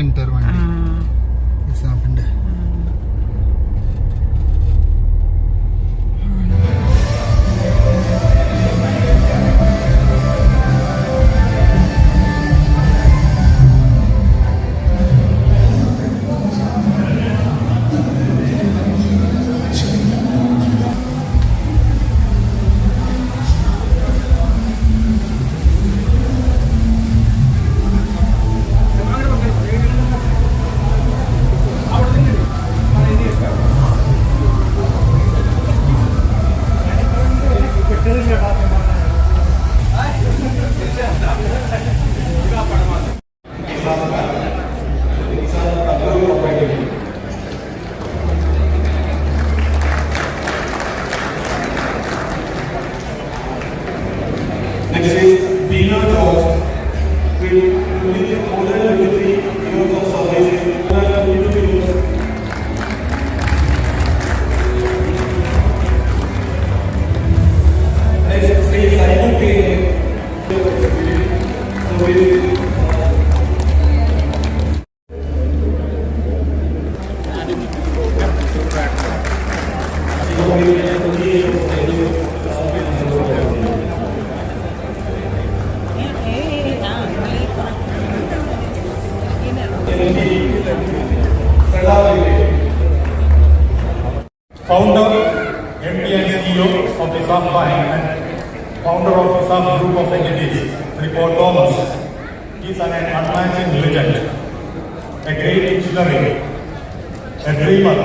അങ്ങനത്തെ ഒരു വണ്ടി ഇസാഫിന്റെ. Next is Bina George with more than 23 years of service. Next is Simon K. Founder, MD and CEO of ISAF Bank and founder of ISAF Group of Entities, Sri Paul Thomas. He is an unmatching legend, a great visionary, a dreamer,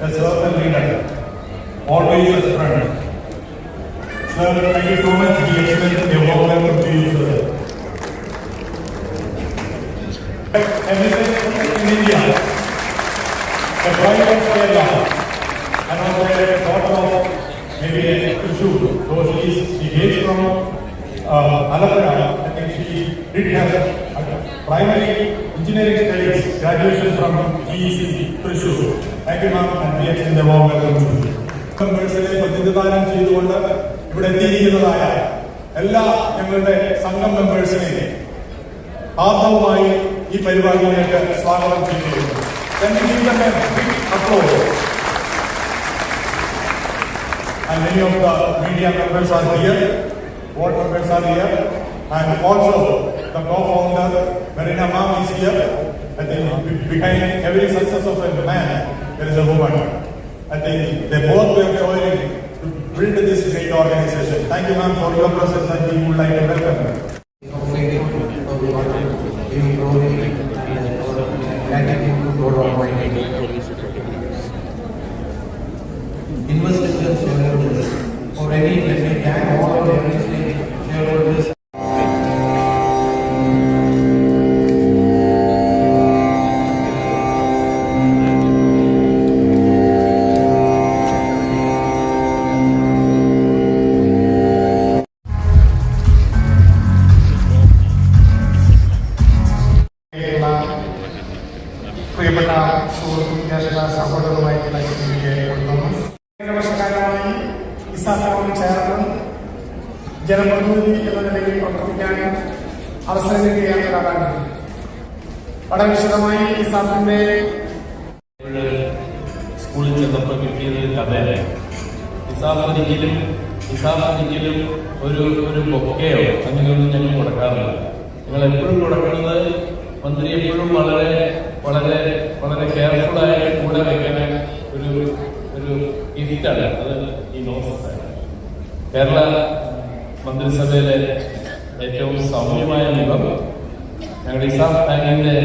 a servant leader, always a friend. Sir, thank you so much. He extends a warm welcome to you, sir. MSS in India, the pride of Kerala, and also a daughter of maybe a Trishur. So she hails from Alappuzha. I think she did have primary engineering studies, graduation from GEC Trishur. Thank you, ma'am, and we extend a warm welcome to you. മെമ്പേഴ്സിനെ പ്രതിനിധാനം ചെയ്തുകൊണ്ട് ഇവിടെ എത്തിയിരിക്കുന്നതായ എല്ലാ ഞങ്ങളുടെ സംഘം മെമ്പേഴ്സിനെയും ആർദ്രവുമായി ഈ പരിപാടിയിലേക്ക് സ്വാഗതം ചെയ്യുന്നു. And many of the media members are here, board members are here, and also the co-founder Marina Ma'am is here. I think behind every success of a man, there is a woman. I think they both were joining to build this great organization. Thank you, ma'am, for your presence, and we would like to welcome you. Investors and shareholders. Already, let me thank all our shareholders. പ്രിയപ്പെട്ട സുഹൃത്തുക്കളുടെ സഹോദരവുമായി വർഷക്കാലമായി ഇസാഫിനോട് ചേർന്ന് ജനപ്രതിനിധി എന്ന നിലയിൽ പ്രവർത്തിക്കാൻ അവസരം കിട്ടുകയാണ് ഒരാളാണ്. വളരെ വിശദമായി ഇസാഫിന്റെ സ്കൂളിൽ ചെന്നപ്പോൾ കിട്ടിയത് കഥയല്ല. ഇസാഫ് ഒരിക്കലും ഒരു ബൊക്കെയോ അങ്ങനെയൊന്നും ഞങ്ങൾ കൊടുക്കാറില്ല. ഞങ്ങൾ എപ്പോഴും കൊടുക്കുന്നത് മന്ത്രി എപ്പോഴും വളരെ വളരെ വളരെ കെയർഫുള്ളായിട്ട് കൂടെ വയ്ക്കാൻ ഒരു ഗിഫ്റ്റാണ്. അത് ഈ നോസ് കേരള മന്ത്രിസഭയിലെ ഏറ്റവും സൗമ്യമായ മുഖം, ഞങ്ങളുടെ ഇസാഫ് ബാങ്കിന്റെ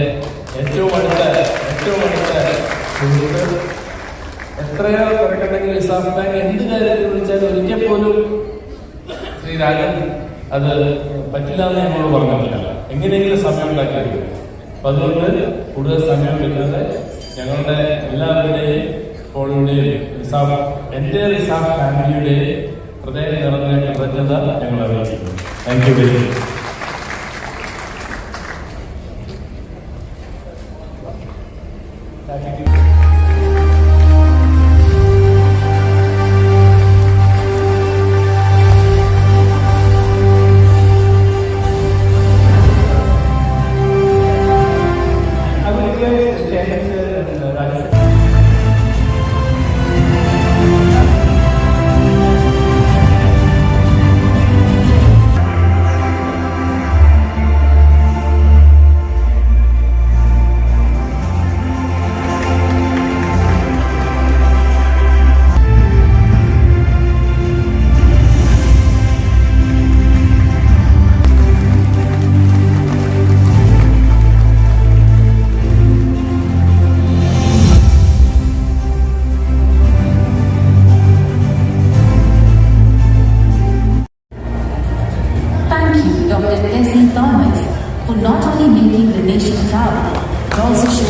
ഏറ്റവും അടുത്ത സുഹൃത്ത്. എത്രയോ തിരക്കുണ്ടെങ്കിൽ ഇസാഫ് ബാങ്ക് എന്ത് കാര്യത്തിൽ വിളിച്ചാലും ഒരിക്കൽ പോലും ശ്രീ രാജൻ അത് പറ്റില്ല എന്ന് ഞങ്ങളോട് പറഞ്ഞിട്ടില്ല. എങ്ങനെയെങ്കിലും സമയം ഉണ്ടാക്കിയിരിക്കും. അപ്പൊ അതുകൊണ്ട് കൂടുതൽ സമയം കിട്ടാതെ ഞങ്ങളുടെ എല്ലാവരുടെയും എന്റെ ഇസാഫ് ഫാമിലിയുടെയും ഹൃദയം നിറഞ്ഞ കൃതജ്ഞത ഞങ്ങൾ അറിയിക്കുന്നു. Thank you very much.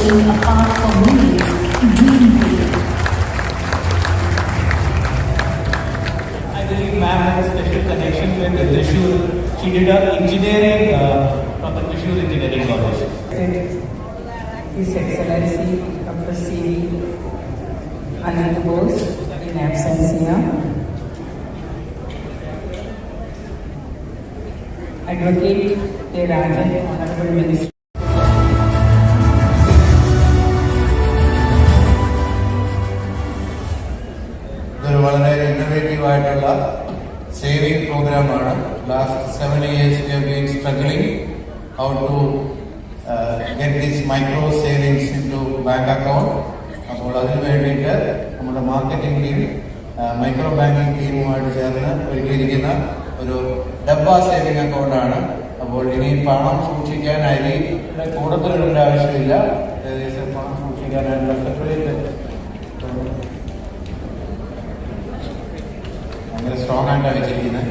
staying apart for millions to dream big. I believe ma'am has a special connection with the Trishur. She did her engineering from the Trishur Engineering College. His Excellency Dr. C. Anand Bose in absentia. Advocate A. Rajan, Honorable Minister. ഇതൊരു വളരെ innovative ആയിട്ടുള്ള saving പ്രോഗ്രാമാണ്. Last 7 years we have been struggling how to get these micro savings into bank account. അപ്പോൾ അതിന് വേണ്ടിയിട്ട് നമ്മുടെ marketing team micro banking ടീമുമായിട്ട് ചേർന്ന് ഒരുക്കിയിരിക്കുന്ന ഒരു ഡബ്ബ സേവിംഗ് അക്കൗണ്ടാണ്. അപ്പോൾ ഇനി പണം സൂക്ഷിക്കാൻ അരിയുടെ കൂടുതലിടേണ്ട ആവശ്യമില്ല. ഏകദേശം പണം സൂക്ഷിക്കാനായിട്ടുള്ള സെപ്പറേറ്റ് ഭയങ്കര സ്ട്രോങ് ആയിട്ടാണ് വെച്ചിരിക്കുന്നത്.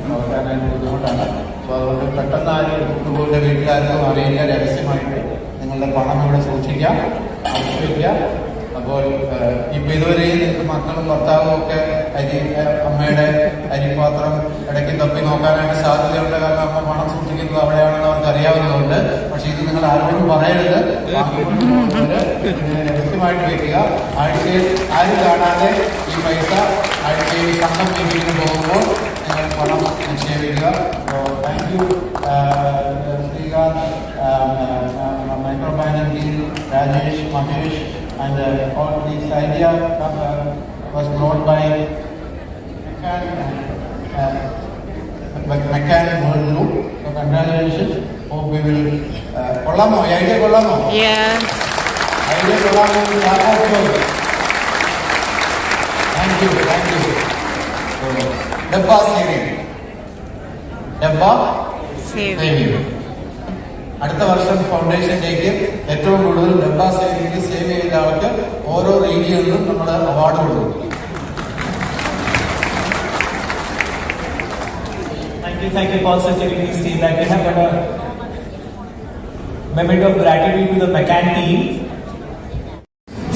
നോക്കാനായിട്ട് ബുദ്ധിമുട്ടാണ്. അപ്പോൾ അതുകൊണ്ട് പെട്ടെന്ന് ആരും കുടുംബങ്ങളുടെ വീട്ടിലാർക്കും അറിയില്ല, രഹസ്യമായിട്ട് നിങ്ങളുടെ പണം ഇവിടെ സൂക്ഷിക്കാം, ആവശ്യമില്ല. അപ്പോൾ ഇപ്പം ഇതുവരെയും മക്കളും ഭർത്താവും ഒക്കെ അമ്മയുടെ അരിപാത്രം ഇടയ്ക്ക് തപ്പി നോക്കാനായിട്ട് സാധ്യതയുണ്ട്. കാരണം അമ്മ പണം സൂക്ഷിക്കുന്നത് അവിടെയാണെന്ന് അവർക്ക് അറിയാവുന്നതുകൊണ്ട്. പക്ഷെ ഇത് നിങ്ങൾ ആരോടും പറയരുത്, രഹസ്യമായിട്ട് വയ്ക്കുക. ആഴ്ചയിൽ ആരും കാണാതെ ഈ പൈസ ആഴ്ചയിൽ സംഘം മീറ്റിങ്ങിന് പോകുമ്പോൾ നിങ്ങൾ പണം നിക്ഷേപിക്കുക. Thank you Srikanth, micro banking team, Rajesh, Mahesh. And all this idea was brought by McCann World Group. So congratulations. Hope we will. Kollamo, idea kollamo. Yeah. Idea kollamo. Thank you, thank you. So, Dabba saving. Dabba saving. അടുത്ത വർഷം foundation ഡേക്ക് ഏറ്റവും കൂടുതൽ dabba saving save ചെയ്ത ആൾക്ക് ഓരോ റീജിയനിലും നമ്മൾ award കൊടുക്കും. Thank you, Paul, for telling me, Steve, that we have got a moment of gratitude to the McCann team.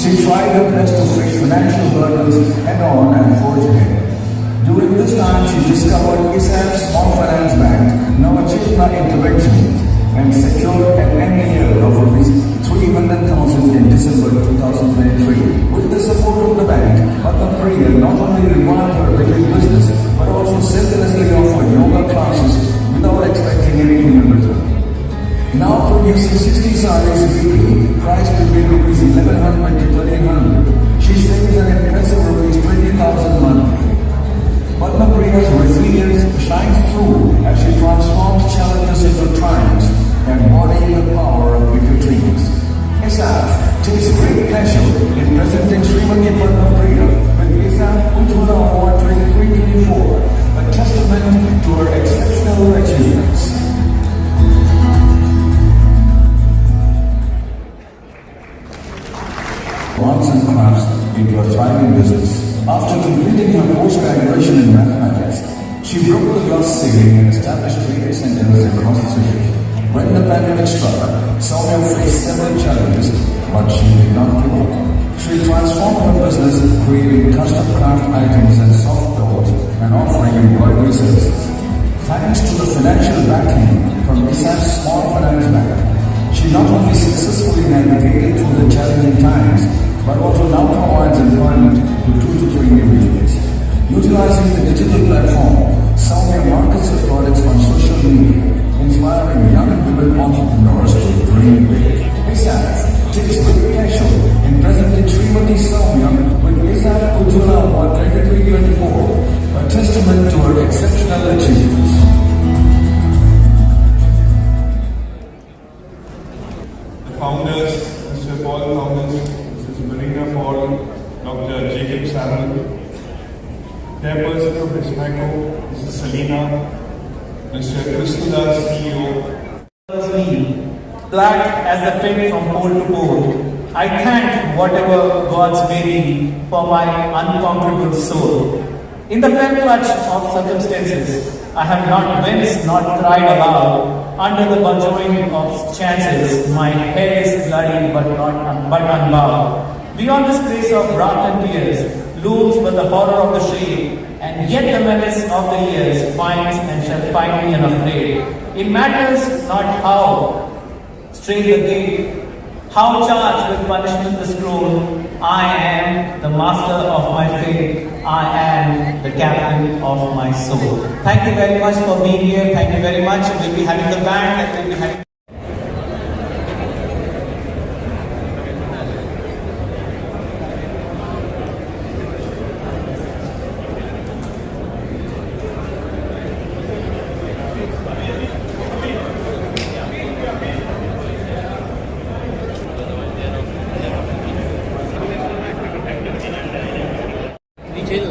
She tried her best to face financial burdens head on and forge ahead. During this time, she discovered ISAF Small Finance Bank, now achieved by interventions, and secured an NAL of ₹300,000 in December 2023. With the support of the bank, Padma Priya not only revived her weekly business, but also selflessly offered yoga classes without expecting anything in return. Now producing 60 sarees weekly, priced between ₹1,100 to ₹1,300, she saves an impressive ₹20,000 monthly. Padma Priya's resilience shines through as she transforms challenges into triumphs, embodying the power of bigger dreams. ISAF takes great pleasure in presenting Srimati Padma Priya with ISAF Ujjwala Award 23-24, a testament to her exceptional achievements. Arts and crafts into a thriving business. After completing her post-graduation in mathematics, she broke the glass ceiling and established training centers across the city. When the pandemic struck, Soumya faced several challenges, but she did not give up. She transformed her business, creating custom craft items and soft doors and offering embroidery services. Thanks to the financial backing from ISAF Small Finance Bank, she not only successfully navigated through the challenging times, but also now provides employment to 2 to 3 individuals. Utilizing the digital platform, Soumya markets her products on social media, inspiring young women entrepreneurs to dream big. ISAF takes great pleasure in presenting Srimati Soumya with ISAF Ujjwala Award 23-24, a testament to her exceptional achievements. The founders, Mr. Paul Thomas, Mrs. Marina Paul, Dr. Jacob Samuel, Chairperson of ISMACO, Mrs. Selina, Mr. Krishnadas, CEO. Black as the pin from pole to pole. I thank whatever gods may be for my unconquerable soul. In the fair clutch of circumstances, I have not winced, not cried aloud. Under the conjoining of chances, my head is bloody but unbowed. Beyond this place of wrath and tears looms but the horror of the shade, and yet the menace of the years finds and shall find me unafraid. It matters not how straight the gate, how charged with punishment the scroll. I am the master of my fate. I am the captain of my soul. Thank you very much for being here. Thank you very much. We'll be having the band and we'll be having. നീ ചെയ്തു